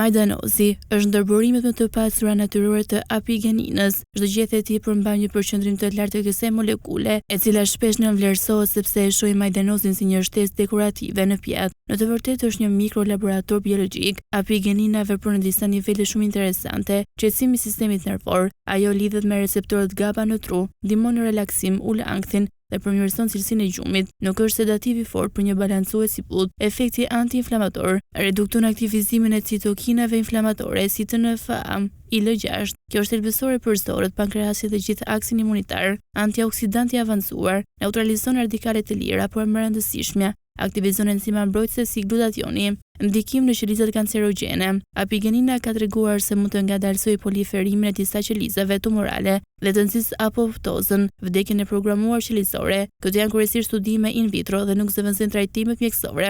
Majdanozi është ndërburimet më të pasura natyrore të apigeninës. Çdo gjetje e tij përmban një përqendrim të lartë të kësaj molekule, e cila shpesh nënvlerësohet sepse e shohim majdanozin si një shtesë dekorative në pjatë. Në të vërtetë është një mikrolaborator biologjik. Apigenina vepron në disa nivele shumë interesante: qetësimi i sistemit nervor, ajo lidhet me receptorët GABA në tru, ndihmon në relaksim, ul ankthin dhe përmirëson cilësinë e gjumit. Nuk është sedativ i fortë për një balancues i butë. Efekti antiinflamator redukton aktivizimin e citokinave inflamatore si TNFA, IL-6. Kjo është thelbësore për zorët, pankreasit dhe gjithë aksin imunitar. Antioksidanti i avancuar, neutralizon radikalet e lira, por më rëndësishme, aktivizon enzima mbrojtëse si glutationi, ndikim në qelizat kancerogjene. Apigenina ka treguar se mund të ngadalsojë proliferimin e disa qelizave tumorale dhe të nxjisë apoptozën, vdekjen e programuar qelizore. Këto janë kryesisht studime in vitro dhe nuk zëvendësojnë trajtimet mjekësore.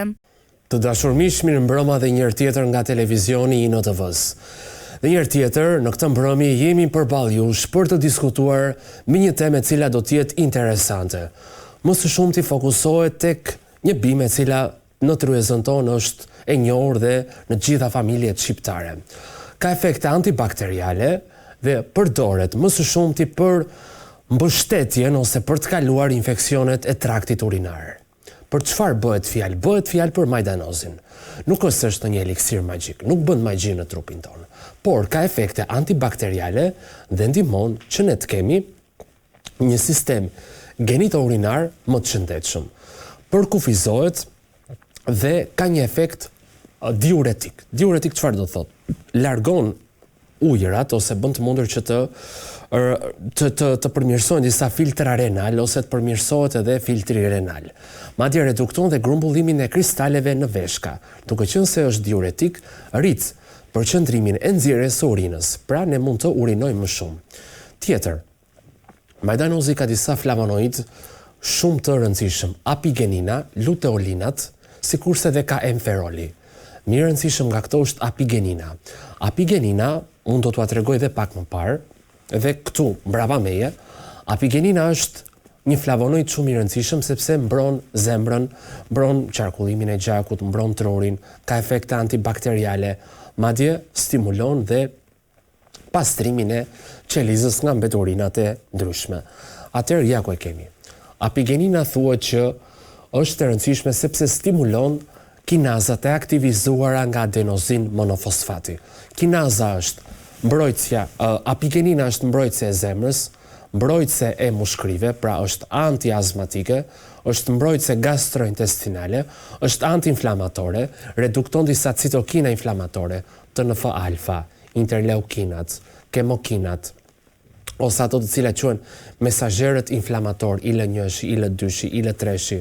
Të dashur miq, mirë mbrëma dhe një herë tjetër nga televizioni i INTV-s. Dhe një herë tjetër, në këtë mbrëmje jemi përballë jush për të diskutuar mbi një temë e cila do të jetë interesante. Më së shumti fokusohet tek një bimë e cila në tryezën tonë është e njohur dhe në gjitha familjet shqiptare. Ka efekte antibakteriale dhe përdoret më së shumti për mbështetjen ose për të kaluar infeksionet e traktit urinar. Për çfarë bëhet fjalë? Bëhet fjalë për majdanozin. Nuk është një eliksir magjik, nuk bën magji në trupin tonë, por ka efekte antibakteriale dhe ndihmon që ne të kemi një sistem genito-urinar më të shëndetshëm. Përkufizohet dhe ka një efekt diuretik. Diuretik çfarë do thotë? Largon ujërat ose bën të mundur që të përmirësohen disa filtra renal ose të përmirësohet edhe filtri renal. Madje redukton dhe grumbullimin e kristaleve në veshka. Duke qenë se është diuretik, rrit përqendrimin e nxjerrjes së urinës. Pra ne mund të urinojmë më shumë. Tjetër, majdanozi ka disa flavonoid shumë të rëndësishëm, apigenina, luteolinat, sikurse dhe ka emferoli. Më i rëndësishëm nga këto është apigenina. Apigenina, unë do t'ua tregoj edhe pak më parë, dhe këtu mbrapa meje, apigenina është një flavonoid shumë i rëndësishëm sepse mbron zemrën, mbron qarkullimin e gjakut, mbron trurin, ka efekte antibakteriale, madje stimulon dhe pastrimin e qelizës nga mbeturinat e ndryshme. Atëherë ja ku e kemi. Apigenina thuhet që është e rëndësishme sepse stimulon kinazat e aktivizuara nga adenozin monofosfati. Kinaza është mbrojtësja, apigenina është mbrojtëse e zemrës, mbrojtëse e mushkrive, pra është antiazmatike, është mbrojtëse gastrointestinale, është antiinflamatore, redukton disa citokina inflamatore, TNF-alfa, interleukinat, kemokinat, ose ato të cilat quhen mesazherët inflamator, IL-1, IL-2, IL-3,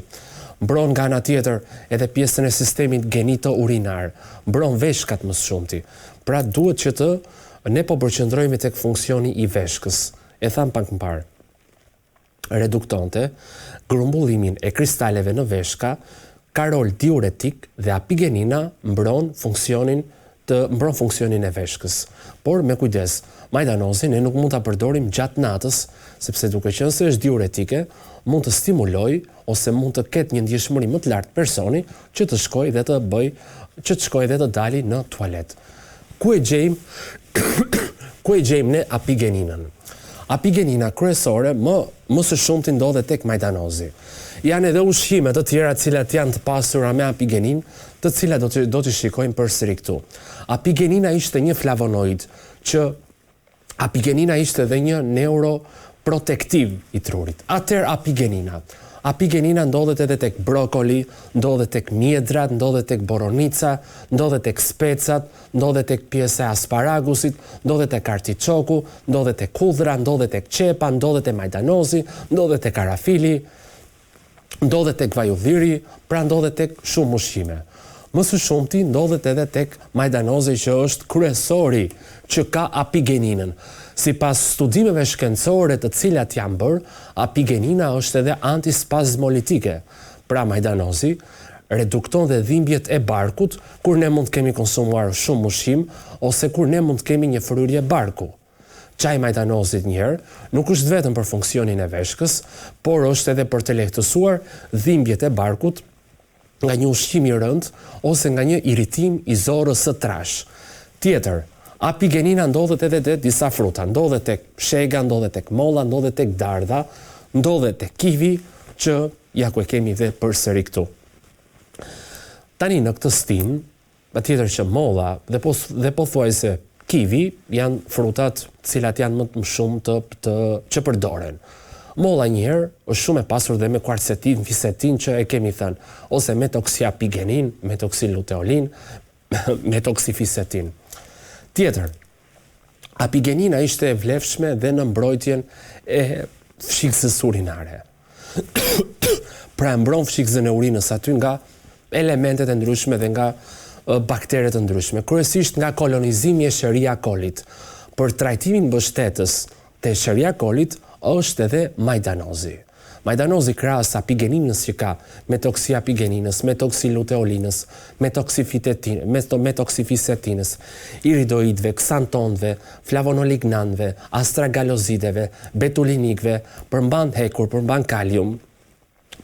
mbron nga ana tjetër edhe pjesën e sistemit genito-urinar, mbron veshkat më së shumti. Pra duhet që ne po përqendrohemi tek funksioni i veshkës. E tham pak më parë. Reduktonte grumbullimin e kristaleve në veshka, ka rol diuretik dhe apigenina mbron funksionin e veshkës. Por me kujdes, majdanozin ne nuk mund ta përdorim gjatë natës, sepse duke qenë se është diuretike, mund të stimuloj ose mund të ketë një ndjeshmëri më të lartë personi që të shkojë dhe të dali në tualet. Ku e gjejmë ne apigeninën? Apigenina kryesore më së shumti ndodhet tek majdanozi. Janë edhe ushqime të tjera të cilat janë të pasura me apigenin, të cilat do t'i shikojmë përsëri këtu. Apigenina ishte një flavonoid që apigenina ishte edhe një neuroprotektiv i trurit. Atëherë apigenina ndodhet edhe tek brokoli, ndodhet tek mjedrat, ndodhet tek boronica, ndodhet tek specat, ndodhet tek pjesa e asparagusit, ndodhet tek artiçoku, ndodhet tek hudhra, ndodhet tek qepa, ndodhet tek majdanozi, ndodhet tek karafili, ndodhet tek vajudhiri, pra ndodhet tek shumë ushqime. Më së shumti ndodhet edhe tek majdanozi që është kryesori që ka apigeninën. Sipas studimeve shkencore të cilat janë bërë, apigenina është edhe antispazmolitike. Pra majdanozi redukton dhe dhimbjet e barkut kur ne mund të kemi konsumuar shumë ushqim ose kur ne mund të kemi një fryrje barku. Çaji majdanozit njëherë nuk është vetëm për funksionin e veshkës, por është edhe për të lehtësuar dhimbjet e barkut nga një ushqim i rënd ose nga një iritim i zorës së trash. Tjetër, apigenina ndodhet edhe te disa fruta, ndodhet tek shega, ndodhet tek molla, ndodhet tek dardha, ndodhet tek kivi, që ja ku e kemi dhe përsëri këtu. Tani në këtë stim, patjetër që molla dhe pothuajse kivi janë frutat cilat janë më të shumë që përdoren. Molla njëherë është shumë e pasur dhe me kwarcetin, fisetin që e kemi thënë, ose metoksiapigenin, metoksiluteolin, metoksifisetin. Tjetër, apigenina ishte e vlefshme dhe në mbrojtjen e fshikësës urinare. Pra mbron fshikësën e urinës aty nga elementet e ndryshme dhe nga bakteret e ndryshme, kryesisht nga kolonizimi e Escherichia colit. Për trajtimin mbështetës të Escherichia colit është edhe majdanozi. Majdanozi krahas apigeninës që ka metoksiapigeninës, metoksiluteolinës, metoksifisetinës, iridoidve, ksantonëve, flavonolignanëve, astragalozideve, betulinikëve, përmban hekur, përmban kalium,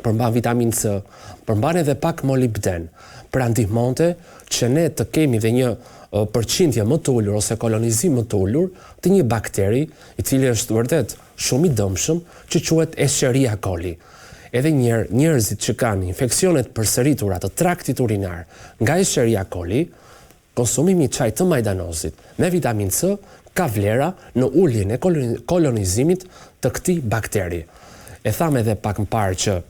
përmban vitamin C, përmban edhe pak molibden, pra ndihmonte që ne të kemi dhe një përqindje më të ulur ose kolonizim më të ulur të një bakteri i cili është vërtet shumë i dëmshëm që quhet Escherichia coli. Edhe njerëzit që kanë infeksionet përsëritura të traktit urinar nga Escherichia coli, konsumimi i çajit të majdanozit me vitamin C ka vlera në uljen e kolonizimit të këtij bakteri. E tham edhe pak më parë që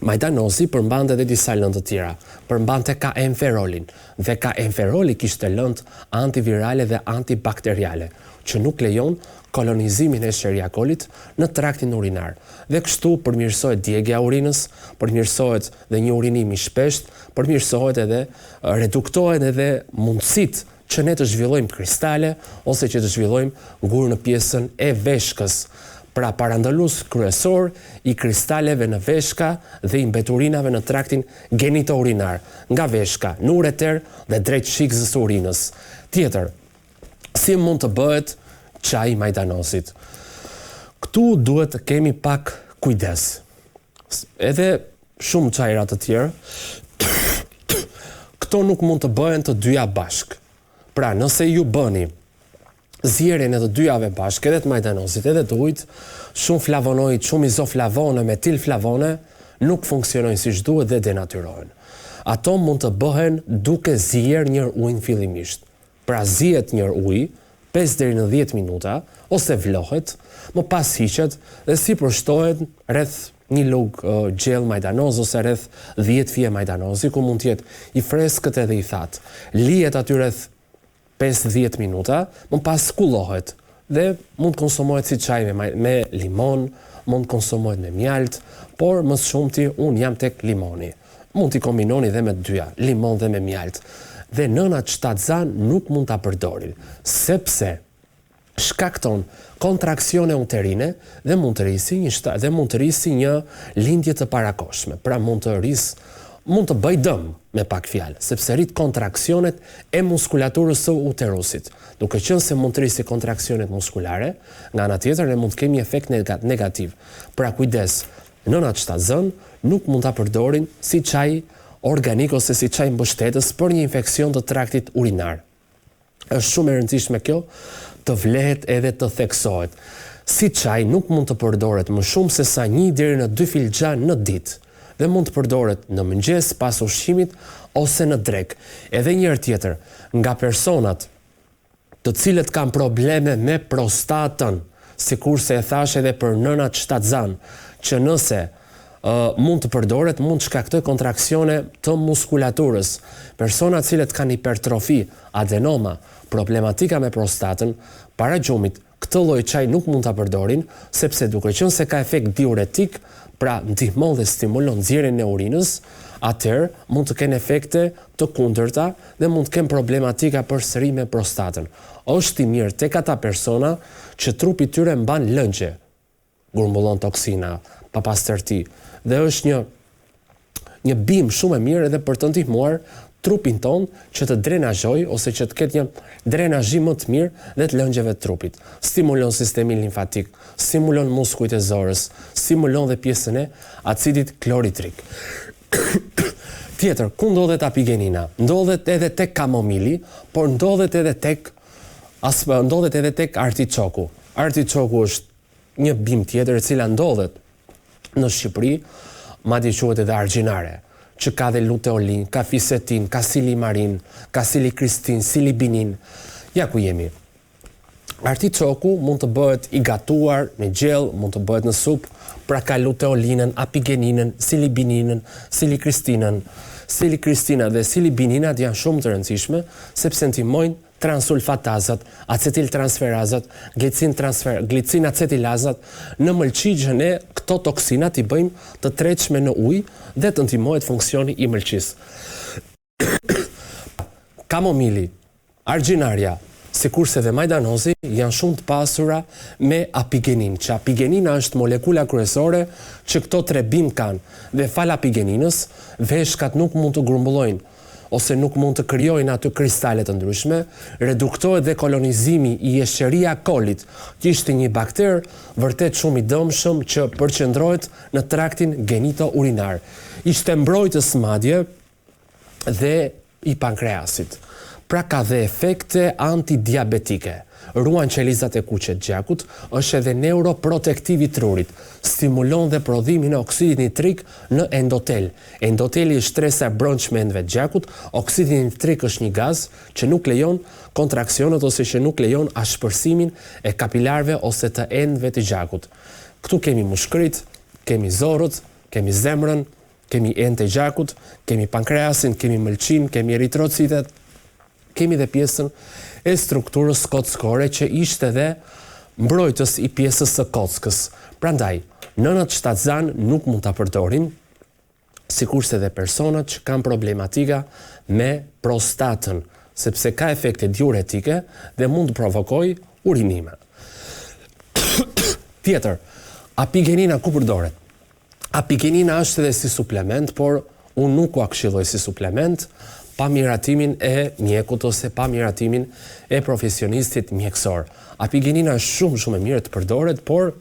majdanozi përmbante edhe disa lëndë të tjera, përmbante kaenferolin, dhe kaenferoli kishte lëndë antivirale dhe antibakteriale, që nuk lejon kolonizimin e Escherichia colit në traktin urinar. Dhe kështu përmirësohet djegja e urinës, përmirësohet dhe një urinim i shpesht, përmirësohet edhe reduktohen edhe mundësit që ne të zhvillojmë kristale ose që të zhvillojmë gur në pjesën e veshkës. Pra parandalus kryesor i kristaleve në veshka dhe i mbeturinave në traktin genito-urinar, nga veshka në ureter dhe drejt shikësës urinës. Tjetër, si mund të bëhet çaji majdanozit? Këtu duhet të kemi pak kujdes. Edhe shumë çajra të tjerë, këto nuk mund të bëhen të dyja bashk. Pra, nëse ju bëni zjerjen e të dyjave bashkë, edhe të majdanozit, edhe të ujit, shumë flavonoid, shumë izoflavone, metilflavone, nuk funksionojnë siç duhet dhe denatyrohen. Ato mund të bëhen duke zier njër ujin fillimisht. Pra zihet njër uji 5 deri në 10 minuta, ose vlohet, më pas hiqet dhe si përshtohet rreth një lug gjell majdanoz ose rreth 10 fije majdanozi, ku mund të jetë i freskët edhe i thatë. Lihet aty rreth 5-10 minuta, më pas skullohet dhe mund konsumohet si çaj me limon, mund konsumohet me mjalt, por më shumti unë jam tek limoni. Mund t'i kombinoni dhe me dyja, limon dhe me mjalt. Dhe nënat shtatzan nuk mund ta përdorin, sepse shkakton kontraksione uterine dhe mund të rrisi një lindje të parakoshme. Pra mund të bëj dëm me pak fjalë, sepse rrit kontraksionet e muskulaturës së uterusit. Duke qenë se mund të rrisi kontraksionet muskulare, nga ana tjetër ne mund të kemi efekt negativ. Pra kujdes, nënat shtatzën nuk mund ta përdorin si çaj organik ose si çaj mbështetës për një infeksion të traktit urinar. Është shumë e rëndësishme kjo të vlehet edhe të theksohet. Si çaj nuk mund të përdoret më shumë se sa 1 deri në 2 filxhan në ditë dhe mund të përdoret në mëngjes pas ushqimit ose në drekë. Edhe një herë tjetër, nga personat të cilët kanë probleme me prostatën, sikurse e thash edhe për nënat shtatzan, që nëse mund të përdoret, mund të shkaktoj kontraksione të muskulaturës. Persona cilët kanë hipertrofi, adenoma, problematika me prostatën, para gjumit, këtë lloj çaj nuk mund ta përdorin, sepse duke qenë se ka efekt diuretik, pra ndihmon dhe stimulon nxjerrjen e urinës, atëherë mund të kenë efekte të kundërta dhe mund të kenë problematika përsëri me prostatën. Është i mirë tek ata persona që trupi i tyre mban lëngje, grumbullon toksina, pa pastërti, dhe është një bim shumë e mirë edhe për të ndihmuar trupin ton që të drenazhoj ose që të ketë një drenazhim më të mirë dhe të lëngjeve të trupit. Stimulon sistemin limfatik, stimulon muskujt e zorës, stimulon dhe pjesën e acidit kloritrik. Tjetër, ku ndodhet apigenina? Ndodhet edhe tek kamomili, por ndodhet edhe tek artiçoku. Artiçoku është një bimë tjetër e cila ndodhet në Shqipëri, madje quhet edhe argjinare, që ka dhe luteolin, ka fisetin, ka silimarin, ka silikristin, silibinin. Ja ku jemi. Artiçoku mund të bëhet i gatuar me gjell, mund të bëhet në supë, pra ka luteolinën, apigeninën, silibininën, silikristinën. Silikristina dhe silibininat janë shumë të rëndësishme sepse ndihmojnë transulfatazat, acetiltransferazat, glicin acetilazat në mëlçi ne këto toksinat i bëjmë të tretshme në ujë dhe të ndihmohet funksioni i mëlçisë. Kamomili, argjinaria, sikurse dhe majdanozi janë shumë të pasura me apigenin, që apigenina është molekula kryesore që këto tre bimë kanë dhe fal apigeninës, veshkat nuk mund të grumbullojnë ose nuk mund të krijojnë aty kristale të ndryshme, reduktohet dhe kolonizimi i Escherichia colit, që ishte një bakter vërtet shumë i dëmshëm që përqendrohet në traktin genito-urinar. Ishte mbrojtës madje dhe i pankreasit. Pra ka dhe efekte antidiabetike. Ruan qelizat e kuqe të gjakut, është edhe neuroprotektiv i trurit, stimulon dhe prodhimin e oksidit nitrik në endotel. Endoteli është stresa e brendshme të gjakut, oksidi nitrik është një gaz që nuk lejon kontraksionet ose që nuk lejon ashpërsimin e kapilarëve ose të endëve të gjakut. Këtu kemi mushkërit, kemi zorët, kemi zemrën, kemi endë të gjakut, kemi pankreasin, kemi mëlçin, kemi eritrocitet, kemi dhe pjesën e strukturës kockore që ishte dhe mbrojtës i pjesës së kockës. Prandaj, nënat shtatzan nuk mund ta përdorin, sikurse dhe personat që kanë problematika me prostatën, sepse ka efekte diuretike dhe mund të provokojë urinime. Tjetër, apigenina ku përdoret? Apigenina është edhe si suplement, por unë nuk u këshilloj si suplement, pa miratimin e mjekut ose pa miratimin e profesionistit mjekësor. Apigenina është shumë e mirë të përdoret, por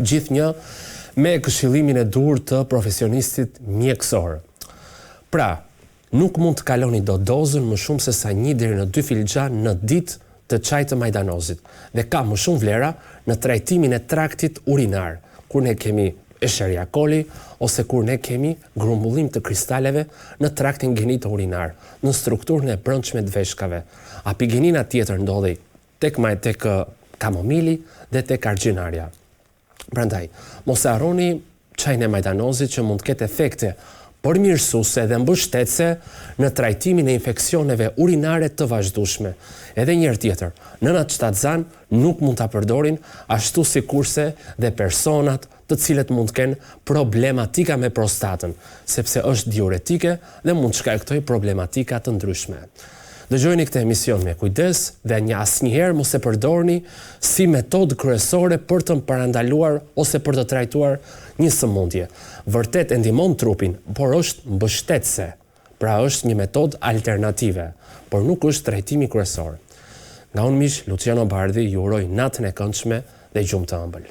gjithnjë me këshillimin e dur të profesionistit mjekësor. Pra, nuk mund të kaloni dozën më shumë se sa 1 deri në 2 filxhan në ditë të çajit të majdanozit dhe ka më shumë vlera në trajtimin e traktit urinar, kur ne kemi Escherichia coli ose kur ne kemi grumbullim të kristaleve në traktin genito-urinar, në strukturën e brendshme të veshkave. Apigenina tjetër ndodhi tek kamomili dhe tek argjinaria. Prandaj, mos e harroni çajin e majdanozit që mund të ketë efekte përmirësuese dhe mbështetëse në trajtimin e infeksioneve urinare të vazhdueshme. Edhe një herë tjetër, nënat shtatzan nuk mund ta përdorin ashtu sikurse dhe personat të cilët mund të kenë problematika me prostatën, sepse është diuretike dhe mund të shkaktojë problematika të ndryshme. Dëgjojeni këtë emision me kujdes dhe asnjëherë mos e përdorni si metodë kryesore për të parandaluar ose për të trajtuar një sëmundje. Vërtet e ndihmon trupin, por është mbështetëse. Pra është një metodë alternative, por nuk është trajtimi kryesor. Nga unë miq, Luciano Bardhi, ju uroj natën e këndshme dhe gjumë të ëmbël.